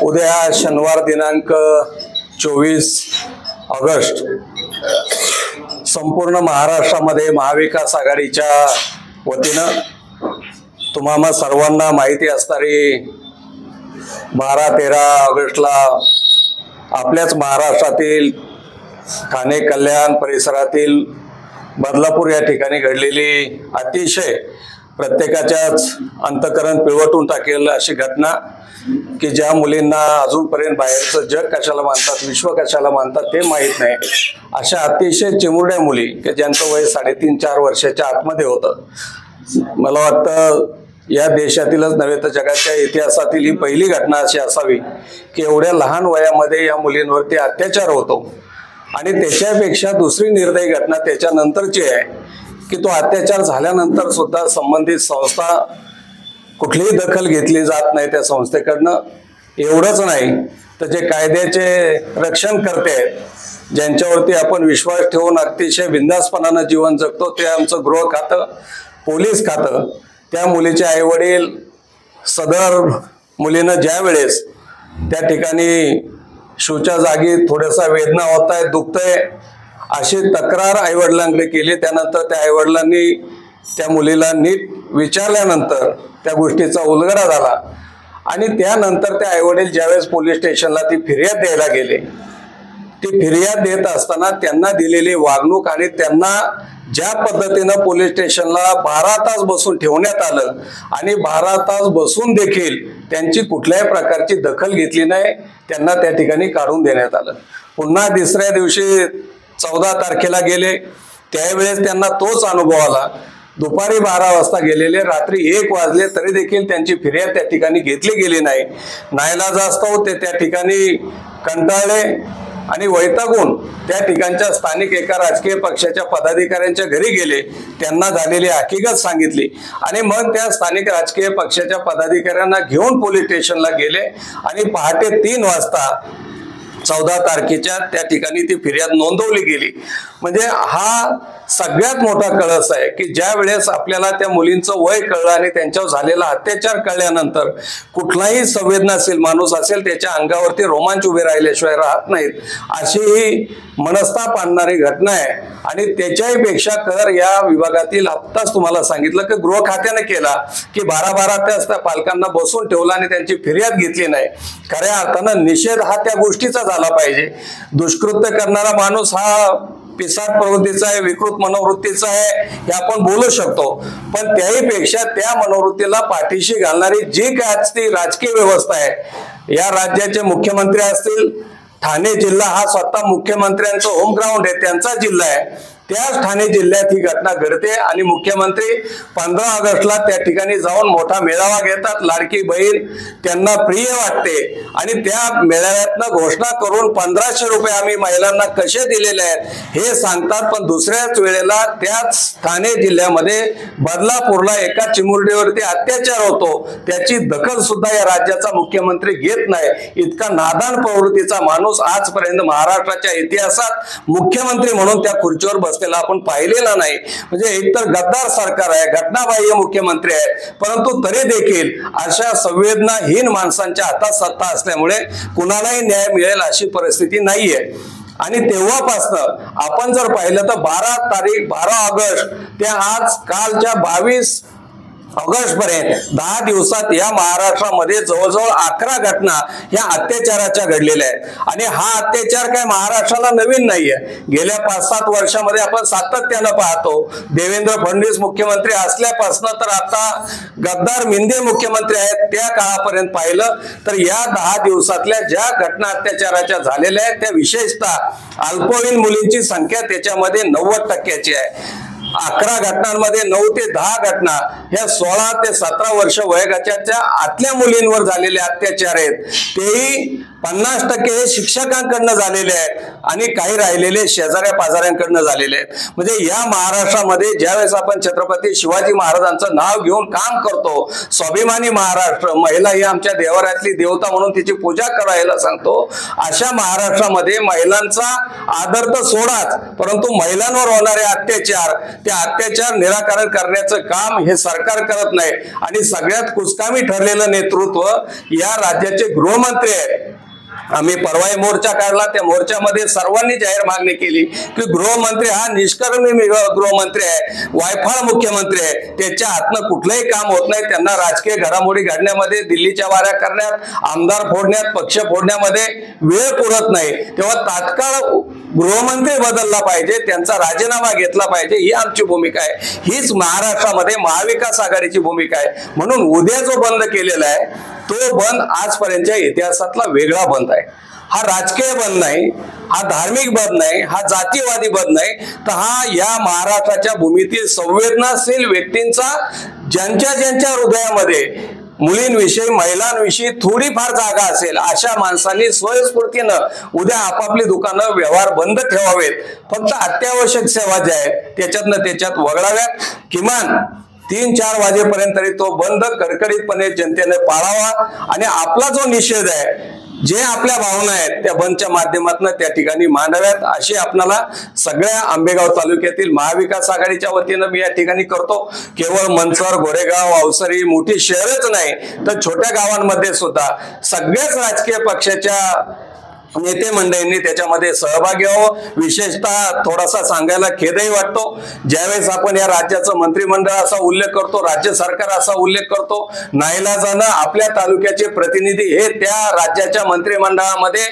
उद्या शनिवार दिनांक 24 ऑगस्ट संपूर्ण महाराष्ट्रामध्ये महाविकास आघाडीच्या वतीनं तुम्हाला सर्वांना माहिती असणारी 12-13 ऑगस्टला आपल्याच महाराष्ट्रातील ठाणे कल्याण परिसरातील बदलापूर या ठिकाणी घडलेली अतिशय प्रत्येकाच्याच अंतःकरण पिळवटून टाकेल अशी घटना की ज्या मुलींना अजूनपर्यंत बाहेरचं जग कशाला मानतात, विश्व कशाला मानतात ते माहीत नाही, अशा अतिशय चिमुरड्या मुली की ज्यांचं वय 3.5-4 वर्षाच्या आतमध्ये होतं. मला वाटतं या देशातीलच नव्हे तर जगाच्या इतिहासातील ही पहिली घटना अशी असावी की एवढ्या लहान वयामध्ये या मुलींवरती अत्याचार होतो. आणि त्याच्यापेक्षा दुसरी निर्दयी घटना त्याच्यानंतरची आहे की तो अत्याचार झाल्यानंतर सुद्धा संबंधित संस्था कुठलीही दखल घेतली जात नाही त्या संस्थेकडनं. एवढंच नाही तर जे कायद्याचे रक्षण करते आहेत, ज्यांच्यावरती आपण विश्वास ठेवून अतिशय बिनधास्तपणानं जीवन जगतो, ते आमचं गृह खातं, पोलीस खातं, त्या मुलीचे आईवडील सदर मुलीनं ज्या वेळेस त्या ठिकाणी शूच्या जागी थोड्यासा वेदना होत आहे, दुखतंय अशी तक्रार आईवडिलांकडे केली. त्यानंतर त्या आईवडिलांनी त्या मुलीला नीट विचारल्यानंतर त्या गोष्टीचा उलगडा झाला आणि त्यानंतर त्या आईवडील ज्यावेळेस पोलीस स्टेशनला ती फिर्याद द्यायला गेले, ती फिर्याद देत असताना त्यांना दिलेली वागणूक आणि त्यांना ज्या पद्धतीनं पोलीस स्टेशनला 12 तास बसून ठेवण्यात आलं आणि 12 तास बसून देखील त्यांची कुठल्याही प्रकारची दखल घेतली नाही, त्यांना त्या ठिकाणी काढून देण्यात आलं. पुन्हा दुसऱ्या दिवशी 14 तारखेला गेले, त्यावेळेस त्यांना तोच अनुभव आला. दुपारी 12 वाजता गेलेले, रात्री 1 वाजले तरी देखील त्यांची फिर्याद त्या ठिकाणी घेतली गेली नाही. नाईलाजास्तव ते त्या ठिकाणी कंटाळले आणि वैतागून त्या ठिकाणच्या स्थानिक एका राजकीय पक्षाच्या पदाधिकाऱ्यांच्या घरी गेले, त्यांना झालेली हकीकत सांगितली आणि मग त्या स्थानिक राजकीय पक्षाच्या पदाधिकाऱ्यांना घेऊन पोलीस स्टेशनला गेले आणि पहाटे 3 वाजता 14 तारखेच्या त्या ठिकाणी ती फिर्याद नोंदवली गेली. म्हणजे हा सगळ्यात मोठा कळस आहे की ज्या वेळेस आपल्याला त्या मुलींचं वय कळलं आणि त्यांच्यावर झालेला अत्याचार कळल्यानंतर कुठलाही संवेदनशील माणूस असेल त्याच्या अंगावरती रोमांच उभे राहिल्याशिवाय राहत नाहीत, अशी ही मनस्ताप आणणारी घटना आहे. आणि त्याच्याही पेक्षा कर या विभागातील आत्ताच तुम्हाला सांगितलं की गृह खात्याने केला की 12-12 तास त्या पालकांना बसून ठेवला आणि त्यांची फिर्याद घेतली नाही. खऱ्या अर्थानं निषेध हा त्या गोष्टीचा झाला पाहिजे. दुष्कृत्य करणारा माणूस हा पिसाट प्रवृत्तीचा आहे, विकृत मनोवृत्तीचा आहे हे आपण बोलू शकतो, पण त्याही पेक्षा त्या मनोवृत्तीला पाठीशी घालणारी जी काय ती राजकीय व्यवस्था आहे, या राज्याचे मुख्यमंत्री असतील, ठाणे जिल्हा हा स्वतः मुख्यमंत्र्यांचं होम ग्राउंड आहे, त्यांचा जिल्हा आहे, त्याच ठाणे जिल्ह्यात ही घटना घडते आणि मुख्यमंत्री 15 ऑगस्टला त्या ठिकाणी जाऊन मोठा मेळावा घेतात. लाडकी बहीण त्यांना प्रिय वाटते आणि त्या मेळाव्यातनं घोषणा करून 1500 रुपये आम्ही महिलांना कसे दिलेले आहेत हे सांगतात. पण दुसऱ्याच वेळेला त्याच ठाणे जिल्ह्यामध्ये बदलापूरला एका चिमुरडीवरती अत्याचार होतो, त्याची दखल सुद्धा या राज्याचा मुख्यमंत्री घेत नाही. इतका नादान प्रवृत्तीचा माणूस आजपर्यंत महाराष्ट्राच्या इतिहासात मुख्यमंत्री म्हणून त्या खुर्चीवर बसलेला आपण पाहिलेला नाही. म्हणजे एकतर गद्दार सरकार आहे, घटनाबाह्य मुख्यमंत्री आहे, परंतु तरी देखील अशा संवेदनाहीन माणसांच्या हातात सत्ता असल्यामुळे कुणालाही न्याय मिळेल अशी परिस्थिती नाहीये. आणि तेव्हापासनं आपण जर पाहिलं तर 12 ऑगस्ट ते आज कालच्या 22 ऑगस्ट पर्यंत 10 दिवसात या महाराष्ट्रामध्ये जवळजवळ 11 घटना ह्या अत्याचाराच्या घडलेल्या आहेत. आणि हा अत्याचार काय महाराष्ट्राला नवीन नाहीये. गेल्या 5-7 वर्षामध्ये आपण सातत्यानं पाहतो. देवेंद्र फडणवीस मुख्यमंत्री असल्यापासून तर आता गद्दार मिंदे मुख्यमंत्री आहेत त्या काळापर्यंत पाहिलं तर या 10 दिवसातल्या ज्या घटना अत्याचाराच्या झालेल्या आहेत त्या विशेषतः अल्पवयीन मुलींची संख्या त्याच्यामध्ये 90% आहे. 11 घटनांमध्ये 9 ते 10 घटना ह्या 16 ते 17 वर्ष वयोगटाच्या आतल्या मुलींवर झालेले अत्याचार आहेत. तेही 50% हे शिक्षकांकडनं झालेले आहेत आणि काही राहिलेले शेजाऱ्या पाजाऱ्यांकडनं झालेले आहेत। म्हणजे या महाराष्ट्रामध्ये ज्यावेळेस आपण छत्रपती शिवाजी महाराजांचं नाव घेऊन काम करतो, स्वाभिमानी महाराष्ट्र, महिला ही आमच्या देवाऱ्यातली देवता म्हणून तिची पूजा करायला सांगतो, अशा महाराष्ट्रामध्ये महिलांचा आदर तर सोडाच, परंतु महिलांवर होणारे अत्याचार, त्या अत्याचार निराकरण करण्याचं काम हे सरकार करत नाही। आणि सगळ्यात कुचकामी ठरलेलं नेतृत्व या राज्याचे गृहमंत्री आहेत। आम्ही परवा मोर्चा काढला, त्या मोर्चामध्ये सर्वांनी जाहीर मागणी केली की गृहमंत्री हा निष्कर्मी गृहमंत्री आहे, वायफाळ मुख्यमंत्री आहे, त्याच्या हातनं कुठलंही काम होत नाही। त्यांना राजकीय घडामोडी घडण्यामध्ये, दिल्लीच्या वाऱ्या करण्यात, आमदार फोडण्यात, पक्ष फोडण्यामध्ये वेळ पुरत नाही। तेव्हा तात्काळ गृहमंत्री बदलला पाहिजे, त्यांचा राजीनामा घेतला पाहिजे, ही आमची भूमिका आहे। हीच महाराष्ट्रामध्ये महाविकास आघाडीची भूमिका आहे। म्हणून उद्या जो बंद केलेला आहे तो बंद आजपर्यंतच्या इतिहासातला वेगळा बंद आहे। हा राजकीय बंद नाही, हा धार्मिक बंद नाही, हा जातीवादी बंद नाही, तर हा या महाराष्ट्राच्या भूमीतील संवेदनशील व्यक्तींचा ज्यांच्या ज्यांच्या हृदयामध्ये मुलींविषयी, महिलांविषयी थोडीफार जागा असेल, अशा माणसांनी स्वयंस्फूर्तीनं उद्या आपापली दुकानं, व्यवहार बंद ठेवावेत। फक्त अत्यावश्यक सेवा ज्या आहेत त्याच्यात वगळाव्यात। किमान 3-4 वाजेपर्यंत तरी तो बंद कडकडीतपणे जनतेने पाळावा आणि आपला जो निषेध आहे, जे आपल्या भावना आहेत त्या बंदच्या माध्यमातून त्या ठिकाणी मांडाव्यात, अशी आपल्याला सगळ्या आंबेगाव तालुक्यातील महाविकास आघाडीच्या वतीनं मी या ठिकाणी करतो। केवळ मनसर, गोरेगाव, अवसरी मोठी शहरच नाही तर छोट्या गावांमध्ये सुद्धा सगळ्याच राजकीय पक्षाच्या नेते मंडळींनी त्याच्यामध्ये सहभागी व्हावं। विशेषतः थोडासा सांगायला खेदही वाटतो, ज्यावेळेस आपण या राज्याचं मंत्रिमंडळ असा उल्लेख करतो, राज्य सरकार असा उल्लेख करतो, नाईलाजानं आपल्या तालुक्याचे प्रतिनिधी हे त्या राज्याच्या मंत्रिमंडळामध्ये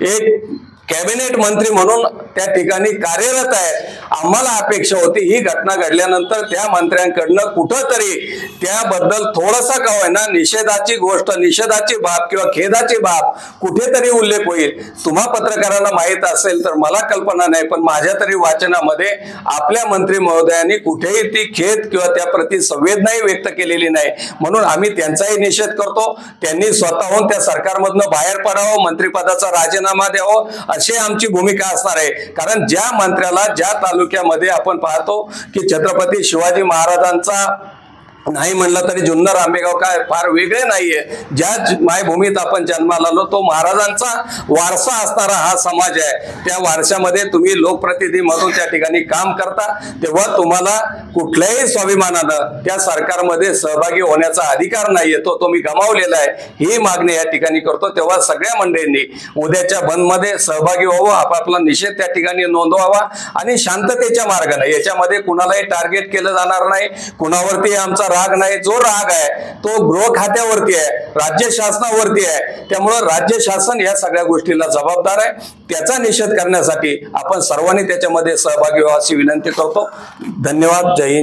एक कॅबिनेट मंत्री म्हणून त्या ठिकाणी कार्यरत आहे। आम्हाला अपेक्षा होती ही घटना घडल्यानंतर त्या मंत्र्यांकडनं कुठंतरी त्याबद्दल थोडासा का होईना निषेधाची गोष्ट, निषेधाची बाब किंवा खेदाची बाब कुठेतरी उल्लेख होईल। तुम्हा पत्रकारांना माहित असेल तर मला कल्पना नाही, पण माझ्या तरी वाचनामध्ये आपल्या मंत्री महोदयांनी कुठेही ती खेद किंवा त्याप्रती संवेदनाही व्यक्त केलेली नाही। म्हणून आम्ही त्यांचाही निषेध करतो। त्यांनी स्वतःहून त्या सरकारमधनं बाहेर पडावं, मंत्रिपदाचा राजीनामा द्यावं, अशी आमची भूमिका असणार आहे। कारण ज्या मंत्र्याला, ज्या तालुक्यामध्ये आपण पाहतो की छत्रपती शिवाजी महाराजांचा नाही म्हणलं तरी जुन्नर, आंबेगाव काय फार वेगळे नाहीये, ज्या मायभूमीत आपण जन्माला आलो तो महाराजांचा वारसा असणारा हा समाज आहे, त्या वारशामध्ये तुम्ही लोकप्रतिनिधी म्हणून त्या ठिकाणी काम करता, तेव्हा तुम्हाला कुठल्याही स्वाभिमानानं त्या सरकारमध्ये सहभागी होण्याचा अधिकार नाहीये, तो तुम्ही गमावलेला आहे। ही मागणी या ठिकाणी करतो। तेव्हा सगळ्या मंडळींनी उद्याच्या बंदमध्ये सहभागी व्हावं, आपापला निषेध त्या ठिकाणी नोंदवावा आणि शांततेच्या मार्गाने, याच्यामध्ये कुणालाही टार्गेट केलं जाणार नाही, कुणावरती आमचा राग नाही। जो राग आहे तो गृह खात्यावरती आहे, राज्य शासनावरती आहे। त्यामुळे राज्य शासन या सगळ्या गोष्टीला जबाबदार आहे। त्याचा निषेध करण्यासाठी आपण सर्वांनी त्याच्यामध्ये सहभागी व्हावं अशी विनंती करतो। धन्यवाद। जय हिंद।